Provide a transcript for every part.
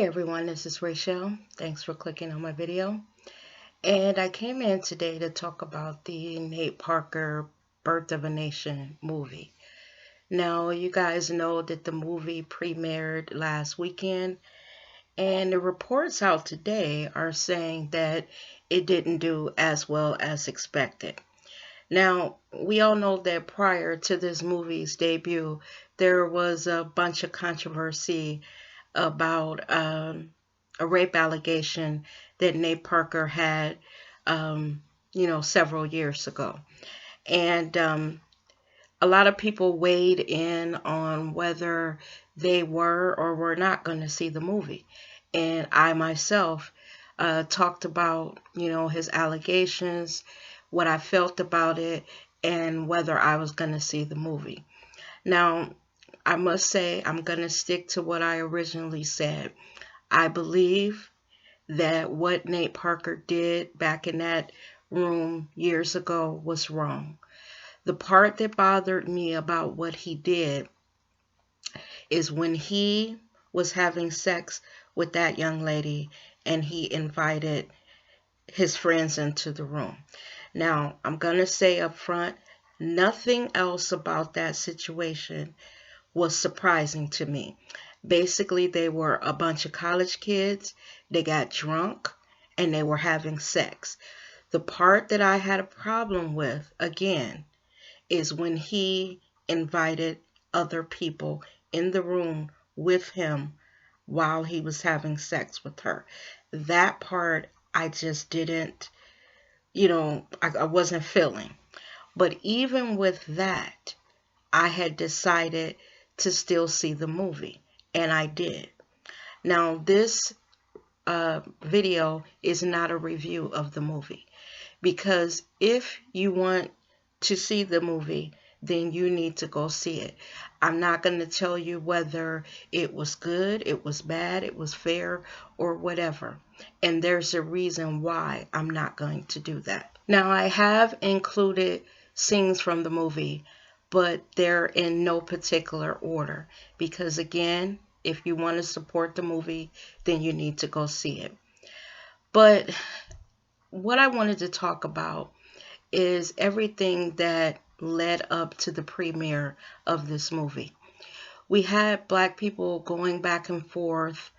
Hey everyone, this is Rachel. Thanks for clicking on my video. And I came in today to talk about the Nate Parker Birth of a Nation movie. Now, you guys know that the movie premiered last weekend, and the reports out today are saying that it didn't do as well as expected. Now, we all know that prior to this movie's debut, there was a bunch of controversy about a rape allegation that Nate Parker had, several years ago. And a lot of people weighed in on whether they were or were not going to see the movie. And I myself talked about, his allegations, what I felt about it, and whether I was going to see the movie. Now, I must say I'm going to stick to what I originally said. I believe that what Nate Parker did back in that room years ago was wrong. The part that bothered me about what he did is when he was having sex with that young lady and he invited his friends into the room. Now, I'm going to say up front, nothing else about that situation was surprising to me. Basically, they were a bunch of college kids, they got drunk, and they were having sex. The part that I had a problem with, again, is when he invited other people in the room with him while he was having sex with her. That part I just didn't, I wasn't feeling. But even with that, I had decided to still see the movie, and I did. Now, this video is not a review of the movie, because if you want to see the movie, then you need to go see it. I'm not going to tell you whether it was good, it was bad, it was fair, or whatever. And there's a reason why I'm not going to do that. Now, I have included scenes from the movie, but they're in no particular order, because again, if you want to support the movie, then you need to go see it. But what I wanted to talk about is everything that led up to the premiere of this movie. We had Black people going back and forth,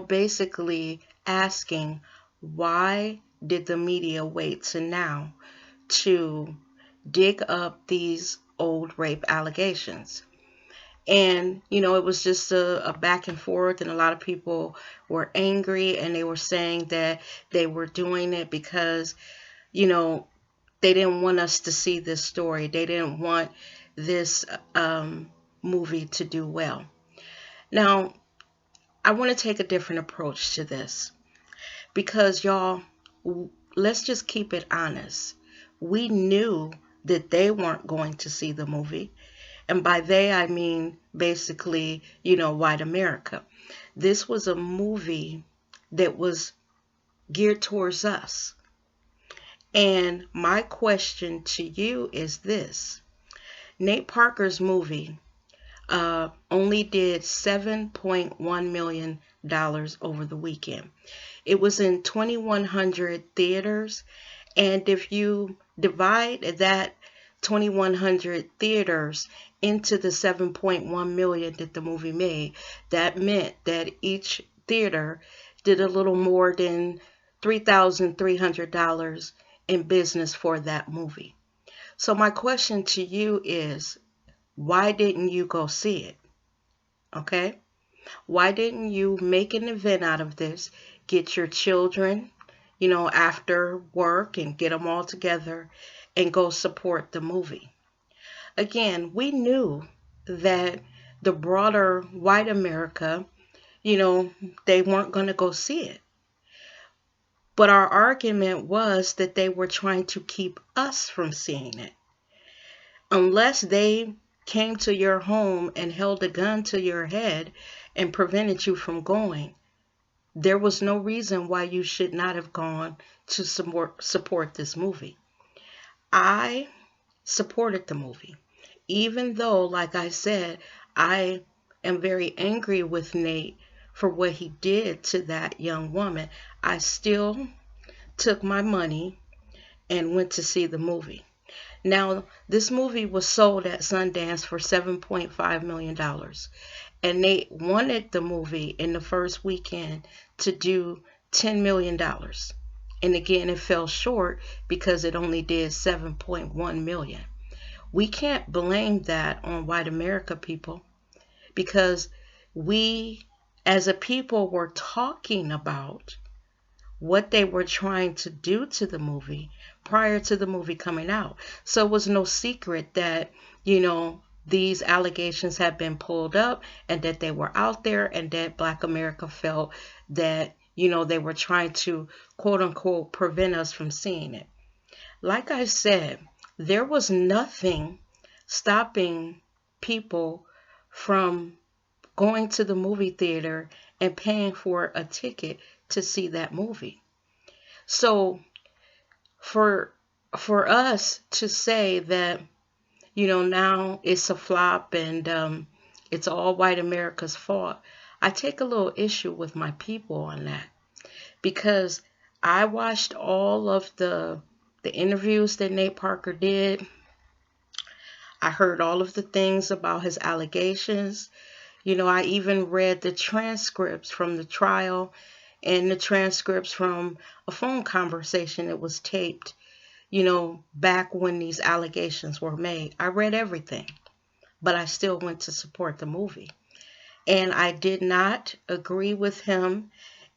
basically asking, why did the media wait to now to dig up these old rape allegations? And, it was just a back and forth, and a lot of people were angry, and they were saying that they were doing it because, they didn't want us to see this story. They didn't want this movie to do well. Now, I want to take a different approach to this, because y'all, let's just keep it honest. We knew that they weren't going to see the movie. And by they, I mean basically, white America. This was a movie that was geared towards us. And my question to you is this. Nate Parker's movie only did $7.1 million over the weekend. It was in 2,100 theaters. And if you divide that 2,100 theaters into the 7.1 million that the movie made, that meant that each theater did a little more than $3,300 in business for that movie. So my question to you is, why didn't you go see it? Okay? Why didn't you make an event out of this, get your children, after work, and get them all together and go support the movie? Again, we knew that the broader white America, they weren't going to go see it. But our argument was that they were trying to keep us from seeing it. Unless they came to your home and held a gun to your head and prevented you from going, there was no reason why you should not have gone to support this movie. I supported the movie, even though, like I said, I am very angry with Nate for what he did to that young woman, I still took my money and went to see the movie. Now, this movie was sold at Sundance for $7.5 million, and they wanted the movie in the first weekend to do $10 million. And again, it fell short because it only did 7.1 million. We can't blame that on white America, people, because we as a people were talking about what they were trying to do to the movie prior to the movie coming out. So it was no secret that, these allegations had been pulled up and that they were out there, and that Black America felt that, they were trying to quote unquote prevent us from seeing it. Like I said, there was nothing stopping people from going to the movie theater and paying for a ticket to see that movie. So for us to say that, now it's a flop and it's all white America's fault, I take a little issue with my people on that, because I watched all of the interviews that Nate Parker did. I heard all of the things about his allegations. I even read the transcripts from the trial and the transcripts from a phone conversation that was taped, back when these allegations were made. I read everything, but I still went to support the movie. And I did not agree with him.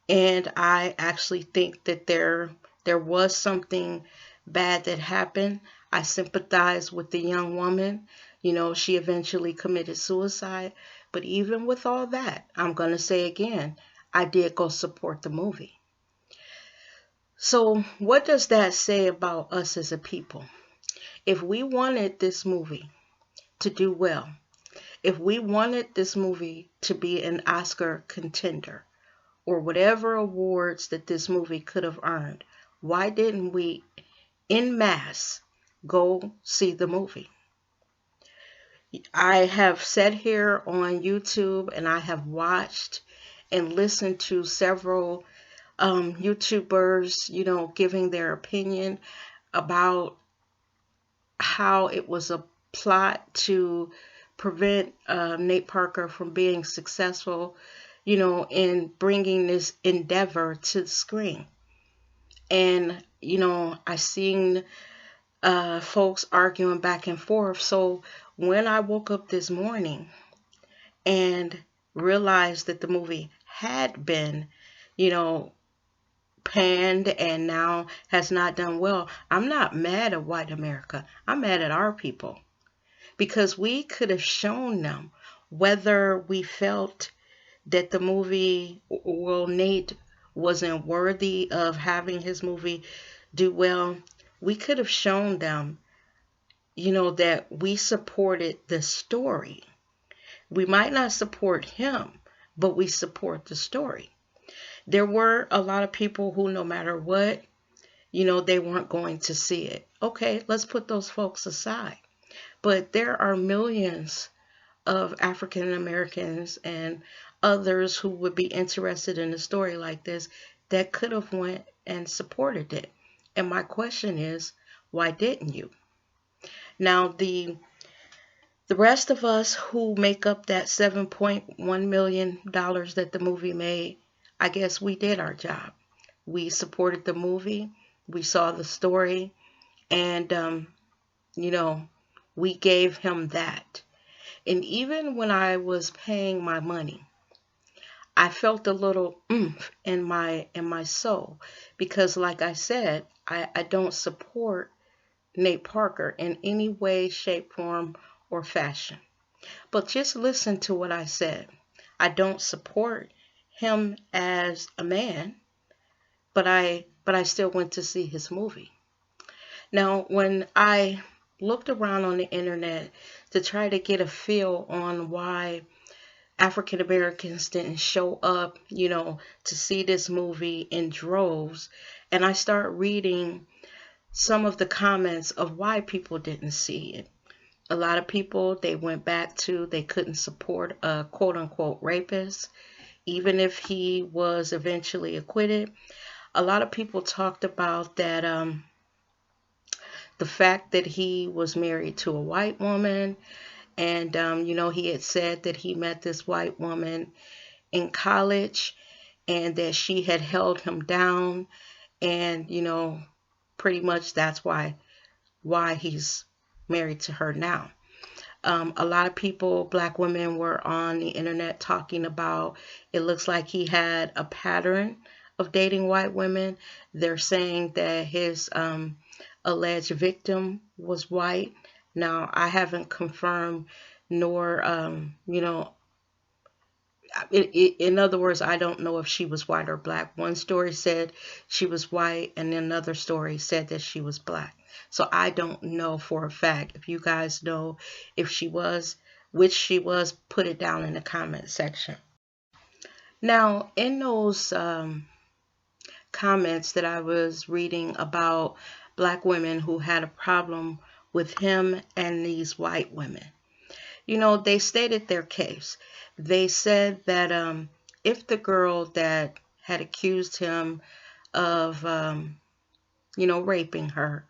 And I actually think that there was something bad that happened. I sympathize with the young woman. She eventually committed suicide. But even with all that, I'm going to say again, I did go support the movie. So what does that say about us as a people? If we wanted this movie to do well, if we wanted this movie to be an Oscar contender, or whatever awards that this movie could have earned, why didn't we, en masse, go see the movie? I have sat here on YouTube and I have watched and listened to several YouTubers, giving their opinion about how it was a plot to prevent Nate Parker from being successful, in bringing this endeavor to the screen. And, I seen folks arguing back and forth. So when I woke up this morning and realized that the movie had been, panned and now has not done well, I'm not mad at white America. I'm mad at our people, because we could have shown them, whether we felt that the movie, Nate wasn't worthy of having his movie do well, we could have shown them, that we supported the story. We might not support him, but we support the story. There were a lot of people who, no matter what, they weren't going to see it. Okay, let's put those folks aside. But there are millions of African Americans and others who would be interested in a story like this that could have went and supported it. And my question is, why didn't you? Now, the rest of us who make up that $7.1 million that the movie made, I guess we did our job. We supported the movie. We saw the story. And, we gave him that. And even when I was paying my money, I felt a little oomph in my soul, because like I said, I don't support Nate Parker in any way, shape, form, or fashion. But just listen to what I said. I don't support him as a man, but I still went to see his movie. Now, when I looked around on the internet to try to get a feel on why African Americans didn't show up, to see this movie in droves, and I start reading some of the comments of why people didn't see it. A lot of people, they went back to, they couldn't support a quote unquote rapist. even if he was eventually acquitted. A lot of people talked about that the fact that he was married to a white woman, and he had said that he met this white woman in college and that she had held him down, and pretty much that's why he's married to her now. A lot of people, black women, were on the internet talking about it looks like he had a pattern of dating white women. They're saying that his alleged victim was white. Now, I haven't confirmed nor, in other words, I don't know if she was white or black. One story said she was white, and another story said that she was black. So I don't know for a fact. If you guys know if she was, which she was, put it down in the comment section. Now, in those comments that I was reading about black women who had a problem with him and these white women, they stated their case. They said that if the girl that had accused him of, raping her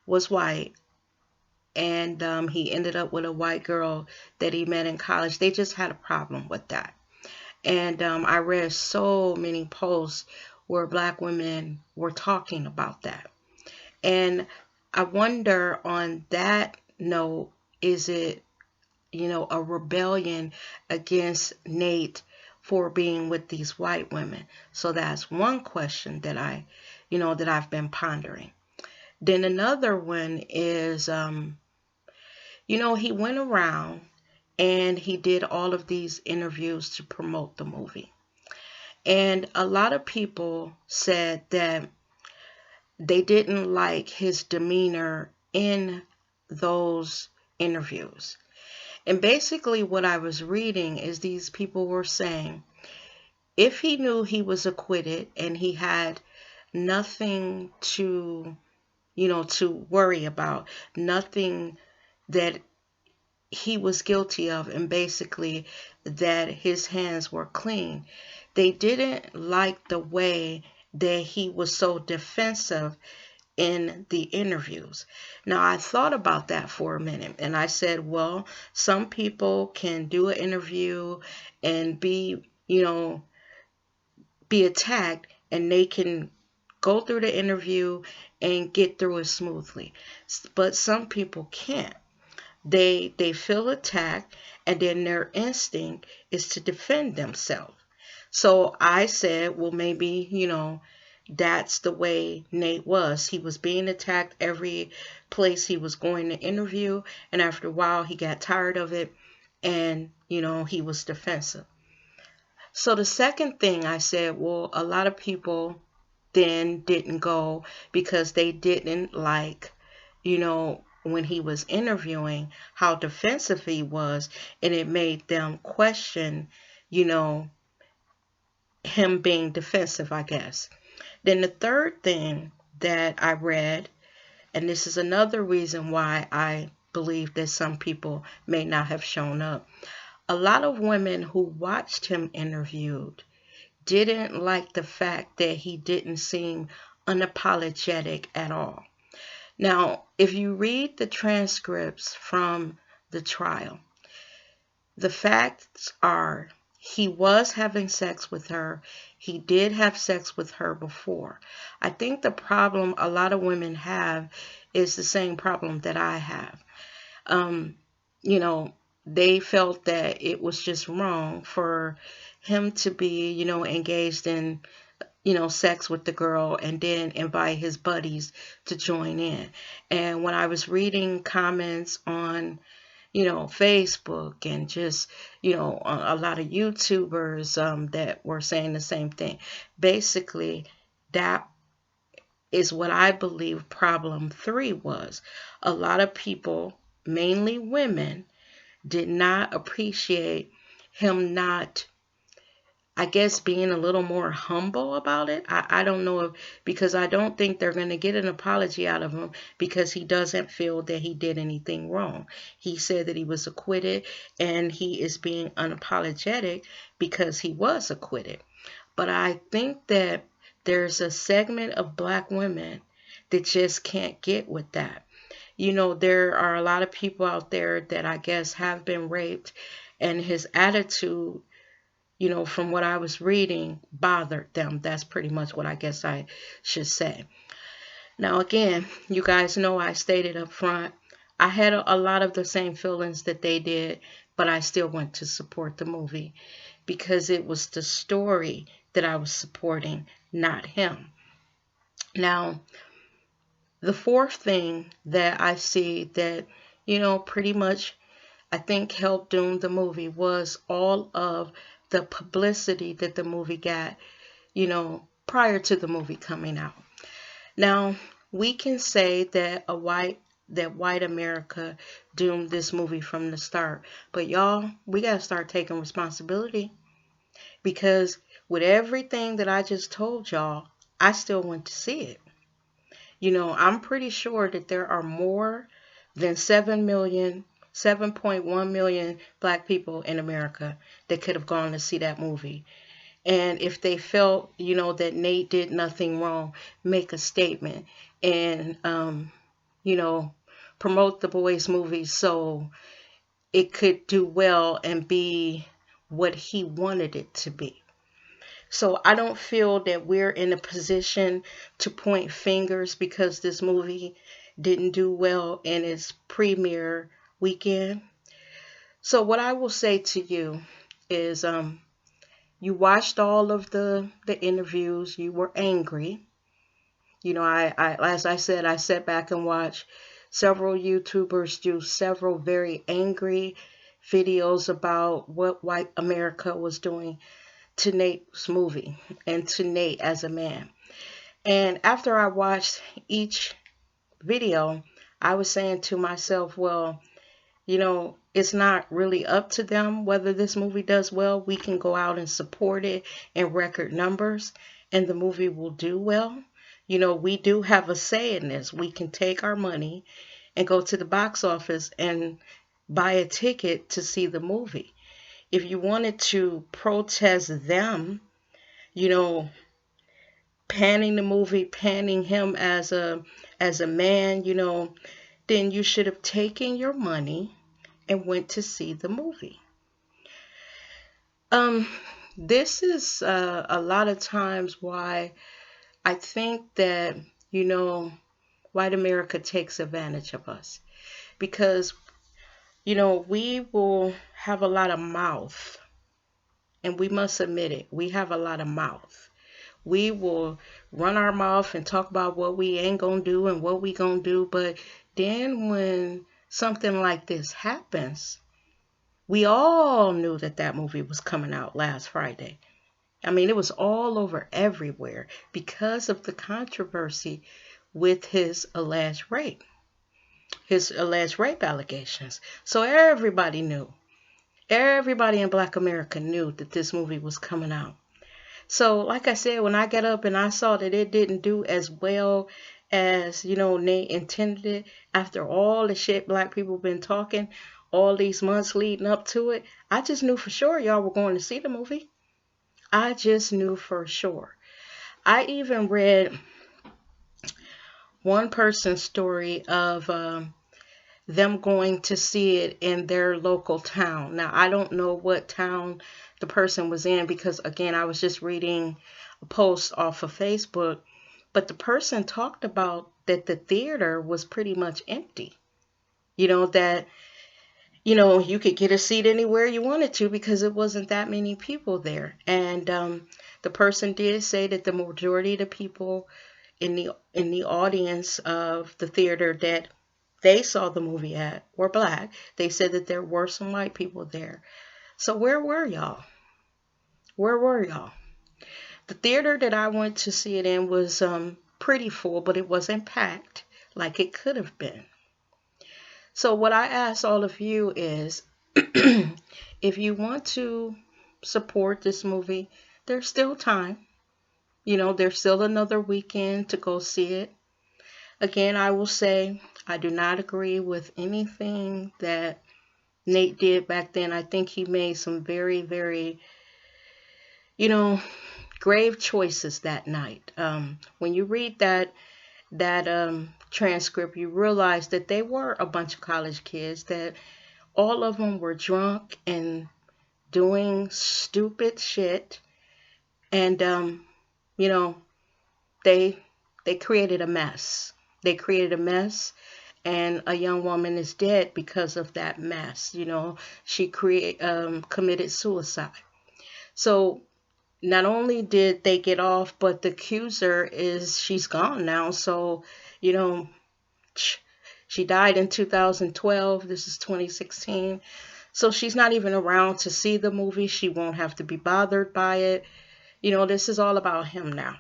was white, and he ended up with a white girl that he met in college, they just had a problem with that. And I read so many posts where black women were talking about that. And I wonder, on that note, is it a rebellion against Nate for being with these white women? So that's one question that I've been pondering. Then another one is, he went around and he did all of these interviews to promote the movie. And a lot of people said that they didn't like his demeanor in those interviews. And basically what I was reading is these people were saying if he knew he was acquitted and he had nothing to worry about, nothing that he was guilty of, and basically that his hands were clean, they didn't like the way that he was so defensive in the interviews. Now, I thought about that for a minute, and I said, well, some people can do an interview and be attacked, and they can go through the interview and get through it smoothly. But some people can't. They feel attacked, and then their instinct is to defend themselves. So I said, well, maybe, that's the way Nate was. He was being attacked every place he was going to interview, and after a while he got tired of it, and he was defensive. So the second thing I said, well, a lot of people then didn't go because they didn't like, when he was interviewing, how defensive he was, and it made them question, him being defensive, I guess. Then the third thing that I read, and this is another reason why I believe that some people may not have shown up. A lot of women who watched him interviewed didn't like the fact that he didn't seem unapologetic at all. Now, if you read the transcripts from the trial, the facts are he was having sex with her. He did have sex with her before. I think the problem a lot of women have is the same problem that I have. They felt that it was just wrong for him to be, engaged in, sex with the girl and then invite his buddies to join in. And when I was reading comments on, Facebook and just, a lot of YouTubers that were saying the same thing, basically that is what I believe problem 3 was. A lot of people, mainly women, did not appreciate him not, I guess being a little more humble about it. I don't know if, because I don't think they're going to get an apology out of him because he doesn't feel that he did anything wrong. He said that he was acquitted and he is being unapologetic because he was acquitted. But I think that there's a segment of black women that just can't get with that. There are a lot of people out there that I guess have been raped, and his attitude, from what I was reading, bothered them. That's pretty much what I guess I should say. Now, again, you guys know I stated up front, I had a lot of the same feelings that they did, but I still went to support the movie because it was the story that I was supporting, not him. Now, the fourth thing that I see that, pretty much I think helped doom the movie was all of the publicity that the movie got, prior to the movie coming out. Now, we can say that white America doomed this movie from the start. But y'all, we got to start taking responsibility, because with everything that I just told y'all, I still went to see it. I'm pretty sure that there are more than 7.1 million black people in America that could have gone to see that movie. And if they felt, that Nate did nothing wrong, make a statement and, promote the boys' movie so it could do well and be what he wanted it to be. So I don't feel that we're in a position to point fingers because this movie didn't do well in its premiere weekend. So what I will say to you is, you watched all of the interviews. You were angry. I as I said, I sat back and watched several YouTubers do several very angry videos about what white America was doing to Nate's movie and to Nate as a man. And after I watched each video, I was saying to myself, well, it's not really up to them whether this movie does well. We can go out and support it in record numbers and the movie will do well. We do have a say in this. We can take our money and go to the box office and buy a ticket to see the movie. If you wanted to protest them, panning the movie, panning him as a man, then you should have taken your money and went to see the movie. This is a lot of times why I think that, white America takes advantage of us, because, we will have a lot of mouth, and we must admit it. We have a lot of mouth. We will run our mouth and talk about what we ain't gonna do and what we gonna do, but then when something like this happens, we all knew that movie was coming out last Friday. I mean, it was all over everywhere because of the controversy with his alleged rape allegations. So everybody knew. Everybody in Black America knew that this movie was coming out. So, like I said, when I got up and I saw that it didn't do as well as, Nate intended it, after all the shit black people been talking all these months leading up to it, I just knew for sure y'all were going to see the movie. I just knew for sure. I even read one person's story of them going to see it in their local town. Now, I don't know what town the person was in because, again, I was just reading a post off of Facebook, but the person talked about that the theater was pretty much empty. That, you could get a seat anywhere you wanted to because it wasn't that many people there. And the person did say that the majority of the people in the audience of the theater that they saw the movie at were black. They said that there were some white people there. So where were y'all? Where were y'all? The theater that I went to see it in was pretty full, but it wasn't packed like it could have been. So what I ask all of you is, if you want to support this movie, there's still time. You know, there's still another weekend to go see it. Again, I will say I do not agree with anything that Nate did back then. I think he made some very, very, you know, grave choices that night. When you read that transcript, you realize that they were a bunch of college kids, that all of them were drunk and doing stupid shit, and you know, they they created a mess. They created a mess, and a young woman is dead because of that mess. You know, she committed suicide. So not only did they get off, but the accuser she's gone now. So, you know, she died in 2012. This is 2016. So she's not even around to see the movie. She won't have to be bothered by it. You know, this is all about him now.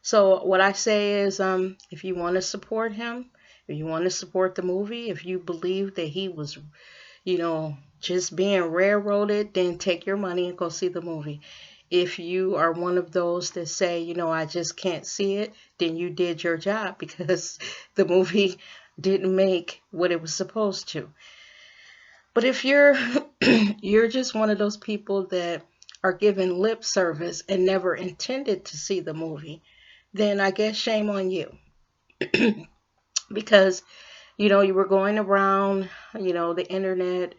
So what I say is, if you want to support him, if you want to support the movie, if you believe that he was, you know, just being railroaded, then take your money and go see the movie. If you are one of those that say, you know, I just can't see it, then you did your job because the movie didn't make what it was supposed to. But if you're you're just one of those people that are given lip service and never intended to see the movie, then I guess shame on you. Because, you know, you were going around, you know, the internet,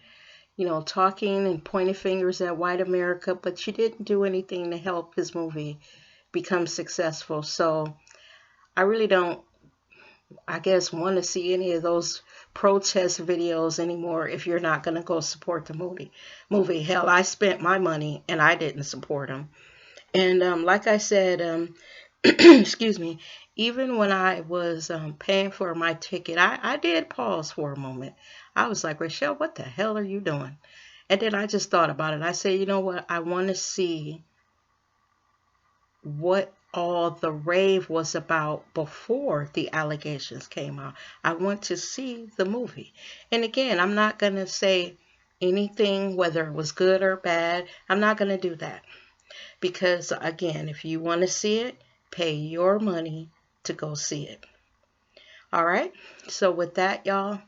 you know, talking and pointing fingers at white America, but you didn't do anything to help his movie become successful. So I really don't, I guess, want to see any of those protest videos anymore if you're not going to go support the movie. Hell, I spent my money and I didn't support him. And like I said, excuse me, even when I was paying for my ticket, I did pause for a moment. I was like, Rochelle, what the hell are you doing? And then I just thought about it. I said, you know what? I want to see what all the rave was about before the allegations came out. I want to see the movie. And again, I'm not going to say anything, whether it was good or bad. I'm not going to do that. Because again, if you want to see it, pay your money to go see it. All right. So with that, y'all,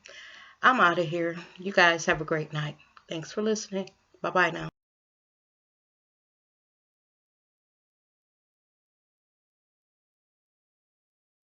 I'm out of here. You guys have a great night. Thanks for listening. Bye-bye now.